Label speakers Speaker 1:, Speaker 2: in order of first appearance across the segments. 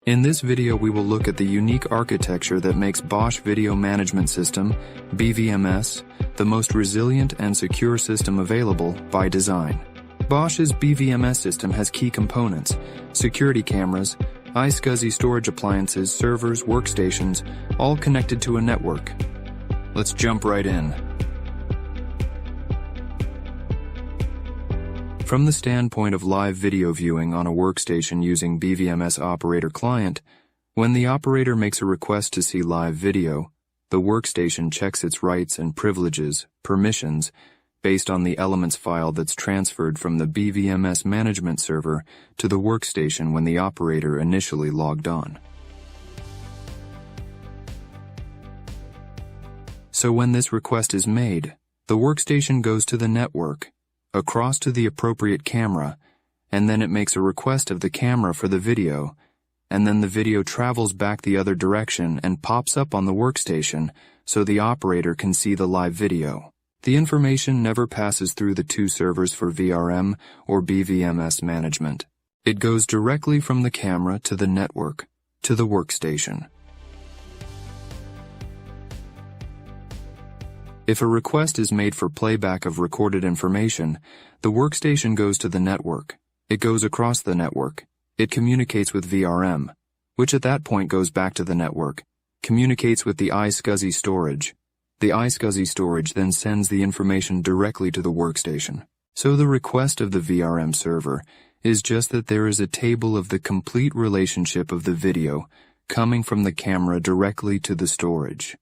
Speaker 1: In this video we will look at the unique architecture that makes Bosch Video Management System, BVMS, the most resilient and secure system available by design. Bosch's BVMS system has key components: security cameras, iSCSI storage appliances, servers, workstations, all connected to a network. Let's jump right in. From the standpoint of live video viewing on a workstation using BVMS Operator Client, when the operator makes a request to see live video, the workstation checks its rights and privileges, permissions, based on the elements file that's transferred from the BVMS management server to the workstation when the operator initially logged on. So when this request is made, the workstation goes to the network, across to the appropriate camera, and then it makes a request of the camera for the video, and then the video travels back the other direction and pops up on the workstation so the operator can see the live video. The information never passes through the two servers for VRM or BVMS management. It goes directly from the camera to the network, to the workstation. If a request is made for playback of recorded information, the workstation goes to the network. It goes across the network. It communicates with VRM, which at that point goes back to the network, communicates with the iSCSI storage. The iSCSI storage then sends the information directly to the workstation. So the request of the VRM server is just that there is a table of the complete relationship of the video coming from the camera directly to the storage.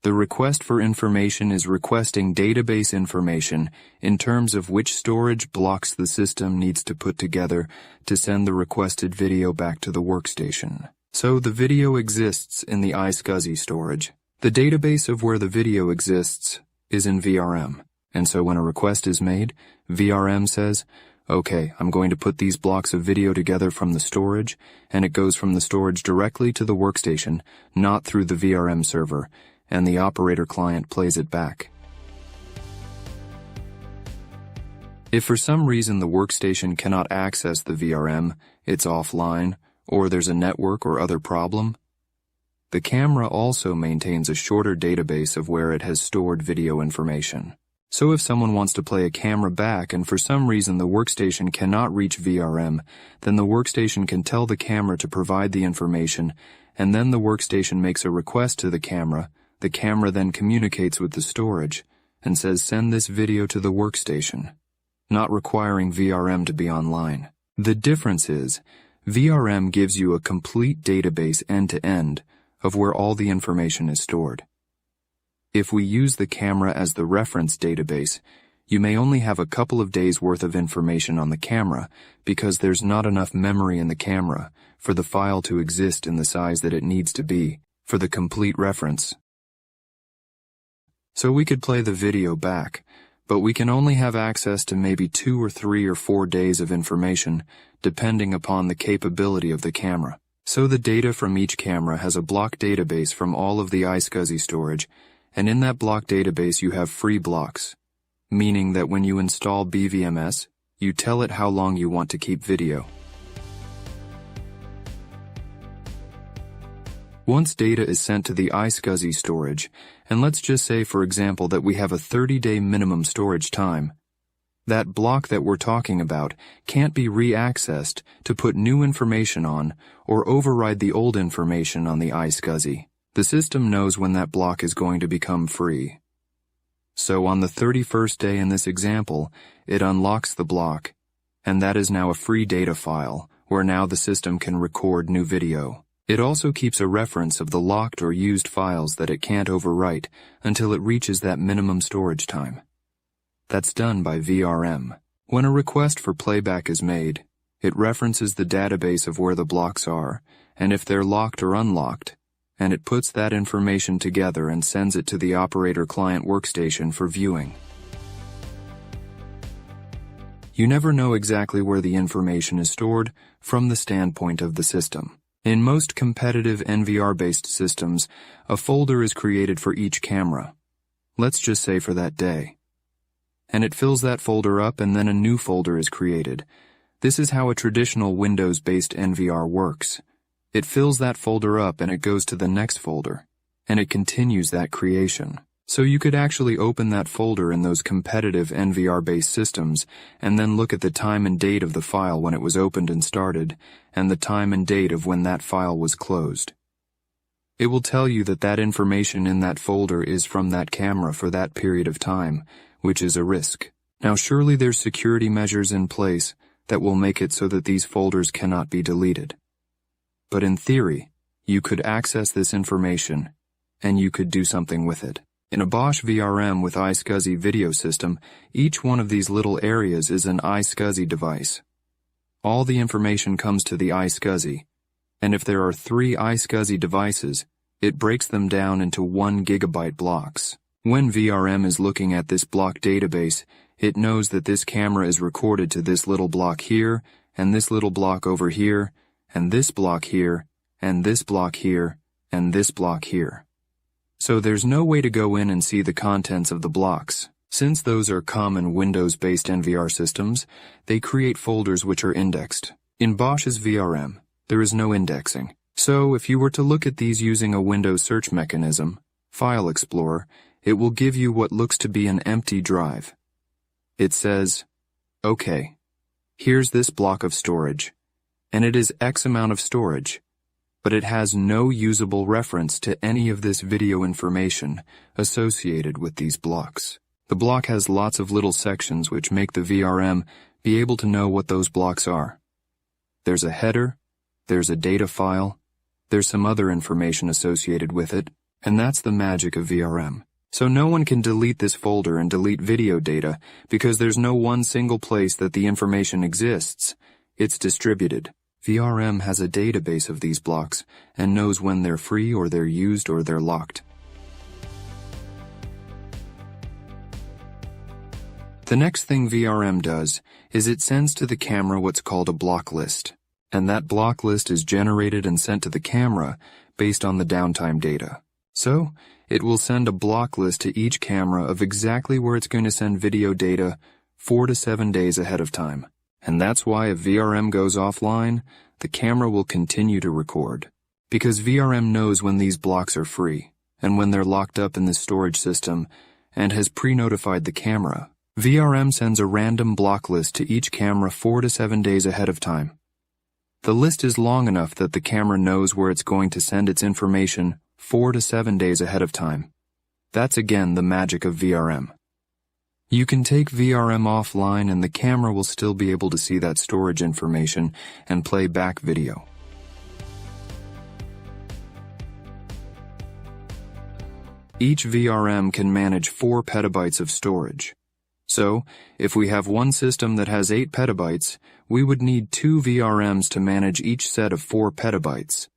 Speaker 1: The request for information is requesting database information in terms of which storage blocks the system needs to put together to send the requested video back to the workstation. So the video exists in the iSCSI storage. The database of where the video exists is in VRM. And so when a request is made, VRM says, okay, I'm going to put these blocks of video together from the storage, and it goes from the storage directly to the workstation, not through the VRM server, and the operator client plays it back. If for some reason the workstation cannot access the VRM, it's offline, or there's a network or other problem, the camera also maintains a shorter database of where it has stored video information. So if someone wants to play a camera back and for some reason the workstation cannot reach VRM, then the workstation can tell the camera to provide the information, and then the workstation makes a request to the camera. The camera then communicates with the storage and says send this video to the workstation, not requiring VRM to be online. The difference is, VRM gives you a complete database end-to-end of where all the information is stored. If we use the camera as the reference database, you may only have a couple of days worth of information on the camera because there's not enough memory in the camera for the file to exist in the size that it needs to be for the complete reference. So we could play the video back, but we can only have access to maybe 2 or 3 or 4 days of information, depending upon the capability of the camera. So the data from each camera has a block database from all of the iSCSI storage, and in that block database you have free blocks, meaning that when you install BVMS, you tell it how long you want to keep video. Once data is sent to the iSCSI storage, and let's just say, for example, that we have a 30-day minimum storage time, that block that we're talking about can't be re-accessed to put new information on or override the old information on the iSCSI. The system knows when that block is going to become free. So on the 31st day in this example, it unlocks the block, and that is now a free data file, where now the system can record new video. It also keeps a reference of the locked or used files that it can't overwrite until it reaches that minimum storage time. That's done by VRM. When a request for playback is made, it references the database of where the blocks are, and if they're locked or unlocked, and it puts that information together and sends it to the operator client workstation for viewing. You never know exactly where the information is stored from the standpoint of the system. In most competitive NVR-based systems, a folder is created for each camera. Let's just say for that day. And it fills that folder up and then a new folder is created. This is how a traditional Windows-based NVR works. It fills that folder up and it goes to the next folder, and it continues that creation. So you could actually open that folder in those competitive NVR-based systems and then look at the time and date of the file when it was opened and started, and the time and date of when that file was closed. It will tell you that that information in that folder is from that camera for that period of time, which is a risk. Now surely there's security measures in place that will make it so that these folders cannot be deleted. But in theory, you could access this information, and you could do something with it. In a Bosch VRM with iSCSI video system, each one of these little areas is an iSCSI device. All the information comes to the iSCSI, and if there are 3 iSCSI devices, it breaks them down into 1 gigabyte blocks. When VRM is looking at this block database, it knows that this camera is recorded to this little block here, and this little block over here, and this block here, and this block here, and this block here. So there's no way to go in and see the contents of the blocks. Since those are common Windows-based NVR systems, they create folders which are indexed. In Bosch's VRM, there is no indexing. So if you were to look at these using a Windows search mechanism, File Explorer, it will give you what looks to be an empty drive. It says, okay, here's this block of storage, and it is X amount of storage, but it has no usable reference to any of this video information associated with these blocks. The block has lots of little sections which make the VRM be able to know what those blocks are. There's a header, there's a data file, there's some other information associated with it, and that's the magic of VRM. So no one can delete this folder and delete video data because there's no one single place that the information exists. It's distributed. VRM has a database of these blocks and knows when they're free or they're used or they're locked. The next thing VRM does is it sends to the camera what's called a block list, and that block list is generated and sent to the camera based on the downtime data. So, it will send a block list to each camera of exactly where it's going to send video data 4 to 7 days ahead of time. And that's why if VRM goes offline, the camera will continue to record. Because VRM knows when these blocks are free, and when they're locked up in the storage system, and has pre-notified the camera. VRM sends a random block list to each camera 4 to 7 days ahead of time. The list is long enough that the camera knows where it's going to send its information 4 to 7 days ahead of time. That's again the magic of VRM. You can take VRM offline and the camera will still be able to see that storage information and play back video. Each VRM can manage 4 petabytes of storage. So, if we have one system that has 8 petabytes, we would need 2 VRMs to manage each set of 4 petabytes.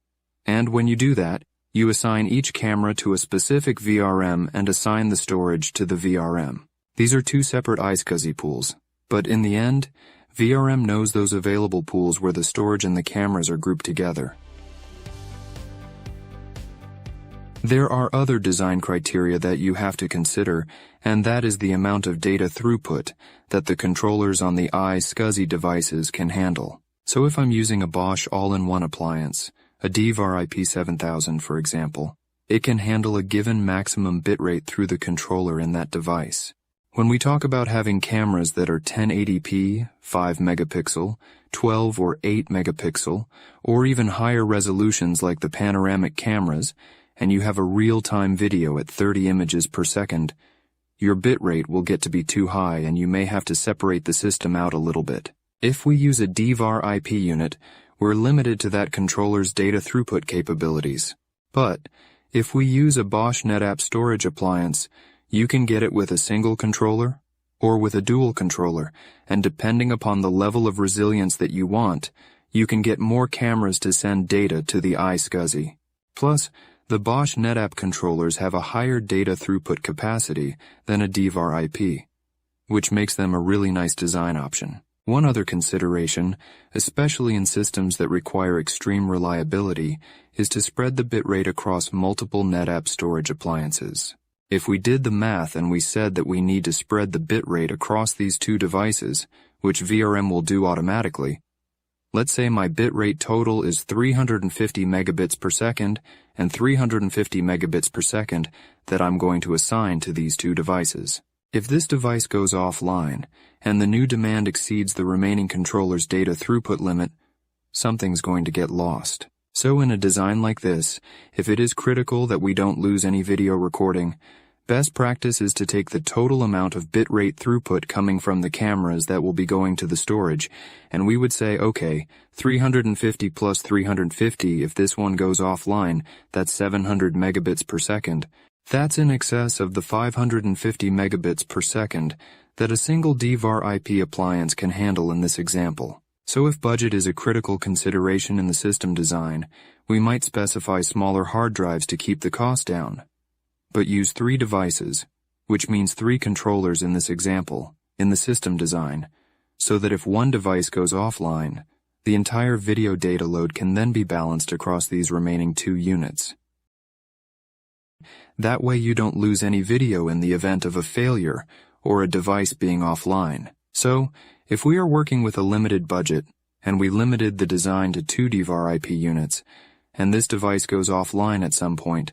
Speaker 1: And when you do that, you assign each camera to a specific VRM and assign the storage to the VRM. These are 2 separate iSCSI pools, but in the end, VRM knows those available pools where the storage and the cameras are grouped together. There are other design criteria that you have to consider, and that is the amount of data throughput that the controllers on the iSCSI devices can handle. So if I'm using a Bosch all-in-one appliance, a DVAR IP7000 for example, it can handle a given maximum bitrate through the controller in that device. When we talk about having cameras that are 1080p, 5 megapixel, 12 or 8 megapixel, or even higher resolutions like the panoramic cameras, and you have a real-time video at 30 images per second, your bitrate will get to be too high and you may have to separate the system out a little bit. If we use a DVAR IP unit, we're limited to that controller's data throughput capabilities. But if we use a Bosch NetApp storage appliance, you can get it with a single controller or with a dual controller, and depending upon the level of resilience that you want, you can get more cameras to send data to the iSCSI. Plus, the Bosch NetApp controllers have a higher data throughput capacity than a DVAR IP, which makes them a really nice design option. One other consideration, especially in systems that require extreme reliability, is to spread the bitrate across multiple NetApp storage appliances. If we did the math and we said that we need to spread the bitrate across these 2 devices, which VRM will do automatically, Let's say my bitrate total is 350 megabits per second and 350 megabits per second that I'm going to assign to these two devices. If this device goes offline and the new demand exceeds the remaining controller's data throughput limit, something's going to get lost. So in a design like this, if it is critical that we don't lose any video recording, best practice is to take the total amount of bitrate throughput coming from the cameras that will be going to the storage, and we would say, okay, 350 plus 350, if this one goes offline, that's 700 megabits per second. That's in excess of the 550 megabits per second that a single DVAR IP appliance can handle in this example. So if budget is a critical consideration in the system design, we might specify smaller hard drives to keep the cost down, but use 3 devices, which means 3 controllers in this example, in the system design, so that if one device goes offline, the entire video data load can then be balanced across these remaining 2 units. That way you don't lose any video in the event of a failure or a device being offline. So, if we are working with a limited budget, and we limited the design to 2 DVAR IP units, and this device goes offline at some point,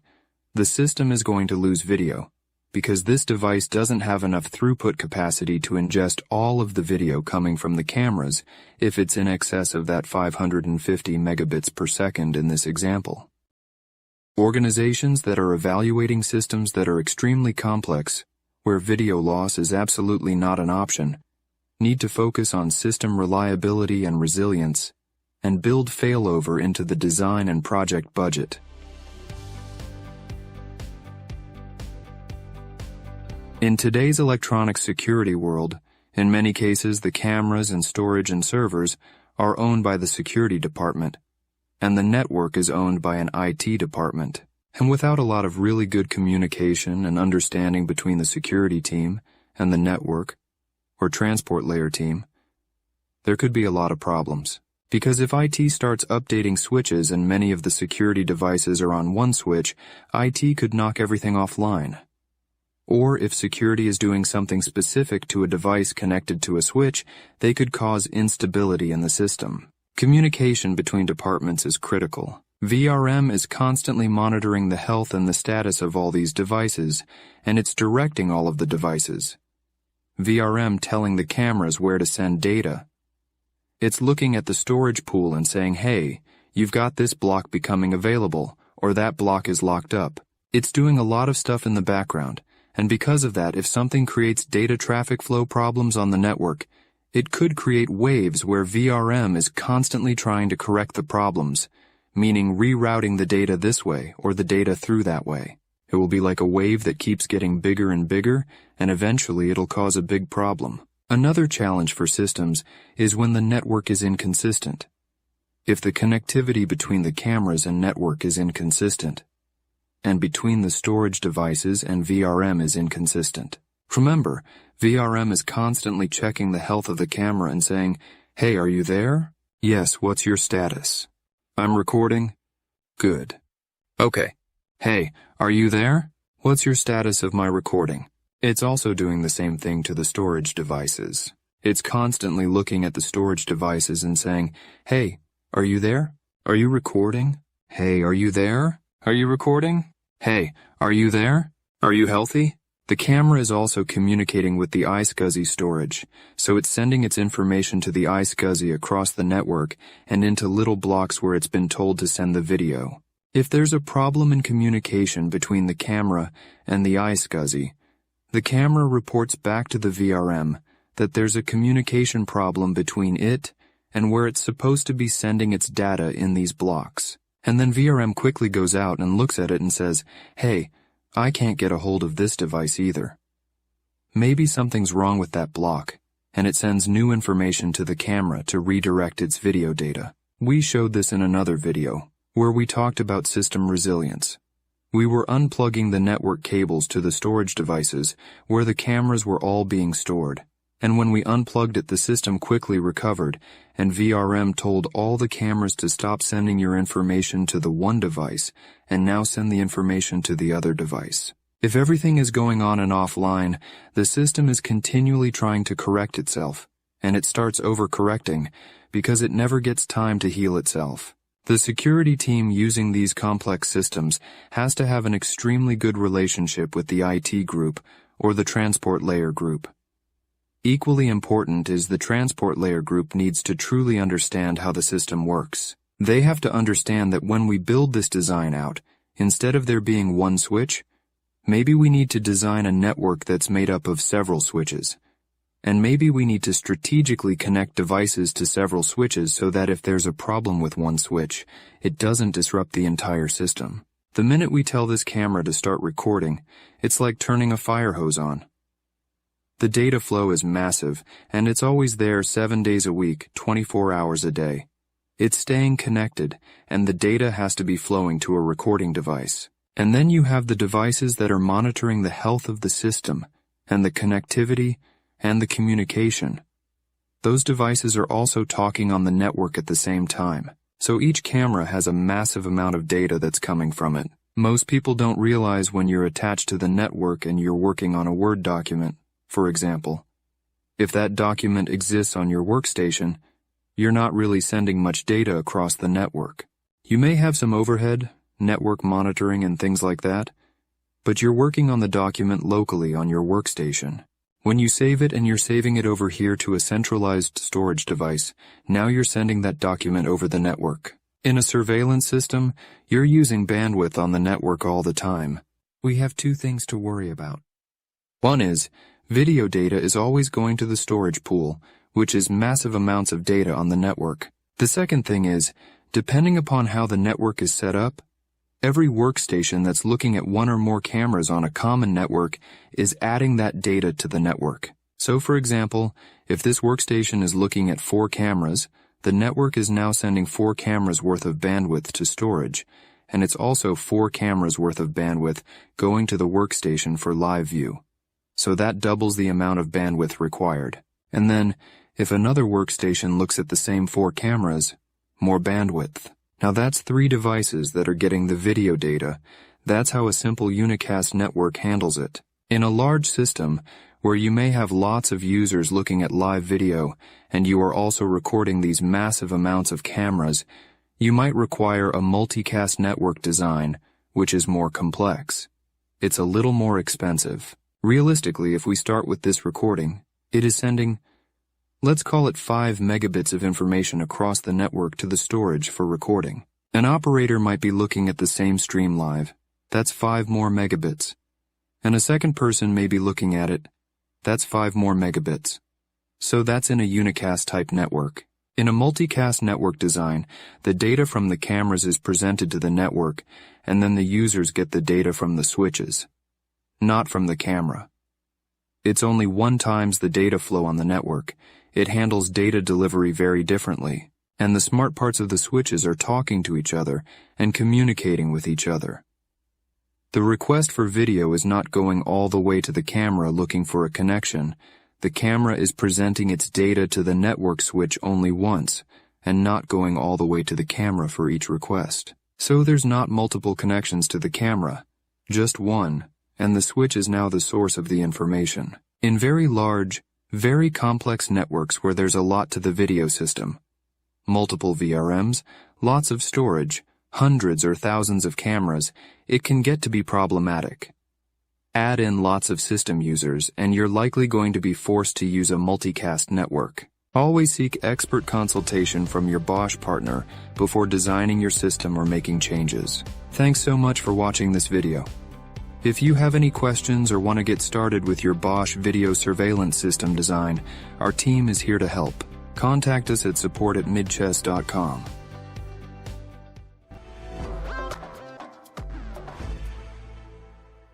Speaker 1: the system is going to lose video, because this device doesn't have enough throughput capacity to ingest all of the video coming from the cameras if it's in excess of that 550 megabits per second in this example. Organizations that are evaluating systems that are extremely complex, where video loss is absolutely not an option, need to focus on system reliability and resilience, and build failover into the design and project budget. In today's electronic security world, in many cases the cameras and storage and servers are owned by the security department, and the network is owned by an IT department. And without a lot of really good communication and understanding between the security team and the network or transport layer team, there could be a lot of problems. Because if IT starts updating switches and many of the security devices are on one switch, IT could knock everything offline. Or if security is doing something specific to a device connected to a switch, they could cause instability in the system. Communication between departments is critical. VRM is constantly monitoring the health and the status of all these devices, and it's directing all of the devices. VRM telling the cameras where to send data. It's looking at the storage pool and saying, hey, you've got this block becoming available, or that block is locked up. It's doing a lot of stuff in the background, and because of that, if something creates data traffic flow problems on the network, it could create waves where VRM is constantly trying to correct the problems, meaning rerouting the data this way or the data through that way. It will be like a wave that keeps getting bigger and bigger, and eventually it'll cause a big problem. Another challenge for systems is when the network is inconsistent. If the connectivity between the cameras and network is inconsistent, and between the storage devices and VRM is inconsistent. Remember, VRM is constantly checking the health of the camera and saying, hey, are you there? Yes, what's your status? I'm recording? Good. Okay. Hey, are you there? What's your status of my recording? It's also doing the same thing to the storage devices. It's constantly looking at the storage devices and saying, hey, are you there? Are you recording? Hey, are you there? Are you recording? Hey, are you there? Are you healthy? The camera is also communicating with the iSCSI storage, so it's sending its information to the iSCSI across the network and into little blocks where it's been told to send the video. If there's a problem in communication between the camera and the iSCSI, the camera reports back to the VRM that there's a communication problem between it and where it's supposed to be sending its data in these blocks. And then VRM quickly goes out and looks at it and says, hey, I can't get a hold of this device either. Maybe something's wrong with that block, and it sends new information to the camera to redirect its video data. We showed this in another video, where we talked about system resilience. We were unplugging the network cables to the storage devices where the cameras were all being stored, and when we unplugged it, the system quickly recovered, and VRM told all the cameras to stop sending your information to the one device and now send the information to the other device. If everything is going on and offline, the system is continually trying to correct itself, and it starts overcorrecting because it never gets time to heal itself. The security team using these complex systems has to have an extremely good relationship with the IT group or the transport layer group. Equally important is the transport layer group needs to truly understand how the system works. They have to understand that when we build this design out, instead of there being one switch, maybe we need to design a network that's made up of several switches. And maybe we need to strategically connect devices to several switches so that if there's a problem with one switch, it doesn't disrupt the entire system. The minute we tell this camera to start recording, it's like turning a fire hose on. The data flow is massive, and it's always there 7 days a week, 24 hours a day. It's staying connected, and the data has to be flowing to a recording device. And then you have the devices that are monitoring the health of the system, and the connectivity, and the communication. Those devices are also talking on the network at the same time. So each camera has a massive amount of data that's coming from it. Most people don't realize when you're attached to the network and you're working on a Word document, for example. If that document exists on your workstation, you're not really sending much data across the network. You may have some overhead, network monitoring and things like that, but you're working on the document locally on your workstation. When you save it and you're saving it over here to a centralized storage device, now you're sending that document over the network. In a surveillance system, you're using bandwidth on the network all the time. We have two things to worry about. One is, video data is always going to the storage pool, which is massive amounts of data on the network. The second thing is, depending upon how the network is set up, every workstation that's looking at one or more cameras on a common network is adding that data to the network. So for example, if this workstation is looking at 4 cameras, the network is now sending 4 cameras worth of bandwidth to storage, and it's also 4 cameras worth of bandwidth going to the workstation for live view. So that doubles the amount of bandwidth required. And then, if another workstation looks at the same 4 cameras, more bandwidth. Now that's 3 devices that are getting the video data. That's how a simple unicast network handles it. In a large system, where you may have lots of users looking at live video, and you are also recording these massive amounts of cameras, you might require a multicast network design, which is more complex. It's a little more expensive. Realistically, if we start with this recording, it is sending, let's call it 5 megabits of information across the network to the storage for recording. An operator might be looking at the same stream live. That's 5 more megabits. And a second person may be looking at it. That's 5 more megabits. So that's in a unicast type network. In a multicast network design, the data from the cameras is presented to the network, and then the users get the data from the switches, not from the camera. It's only 1 times the data flow on the network. It handles data delivery very differently, and the smart parts of the switches are talking to each other and communicating with each other. The request for video is not going all the way to the camera looking for a connection. The camera is presenting its data to the network switch only once, and not going all the way to the camera for each request. So there's not multiple connections to the camera, just one, and the switch is now the source of the information. In very large, very complex networks where there's a lot to the video system, multiple VRMs, lots of storage, hundreds or thousands of cameras, it can get to be problematic. Add in lots of system users, and you're likely going to be forced to use a multicast network. Always seek expert consultation from your Bosch partner before designing your system or making changes. Thanks so much for watching this video. If you have any questions or want to get started with your Bosch video surveillance system design, our team is here to help. Contact us at support@midchess.com.